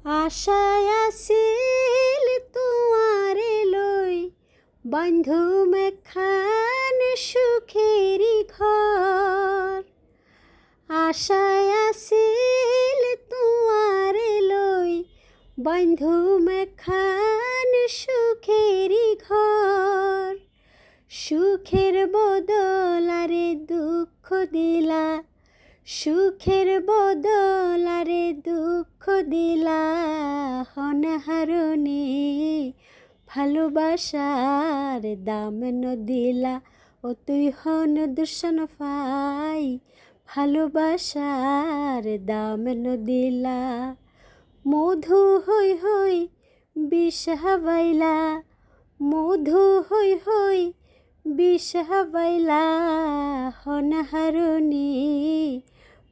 আশায় আছিল তোমারে লই বান্ধুম একখান সুখেরি ঘর। আশায় আছিল তোমারে লই বান্ধুম একখান সুখেরি ঘর। সুখের বদলারে দুঃখ দিলা, সুখের বদলারে দুঃখ দিলা হনহারণে। ভালোবাসার দাম ন দিলা ও তুই হন দূষণ পাই। ভালোবাসার দাম ন দিলা। মধু হই হই বিষ হাবাইলা, মধু হই হই বিষ হাবাইলা হনহারণে।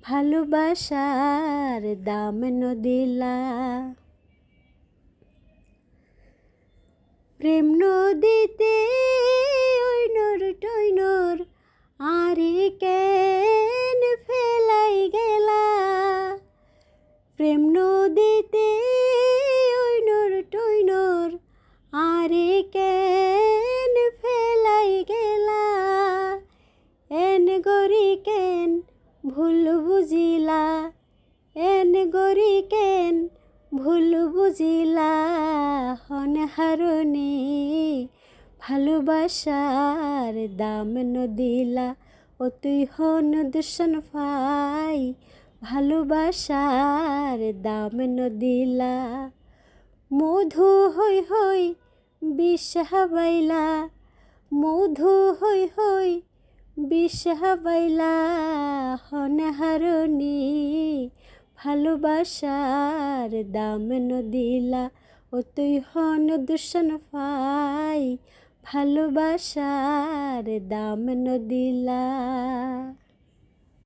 ভালোবাসার দাম ন দিলা। প্রেম নদীতে ঐনর টৈনর আরে কেন ফেলাই গেলা। প্রেম নদীতে ঐনর টৈনর আরে কেন ফেলাই গেলা। এন গরি কেন ভুল বুঝিলা, এন গরি কেন ভুল বুঝিলা হনহারণে। ভালোবাসার দাম ন দিলা ও তুই হন দূষণ পাই। ভালোবাসার দাম ন দিলা। মধু হই হই বিষ হাবাইলা, মধু হই হই বিষ হাবাইলা হনহারণে। ভালোবাসার দাম ন দিলা ও তুই হন দূষণ পাই। ভালোবাসার দাম ন দিলা।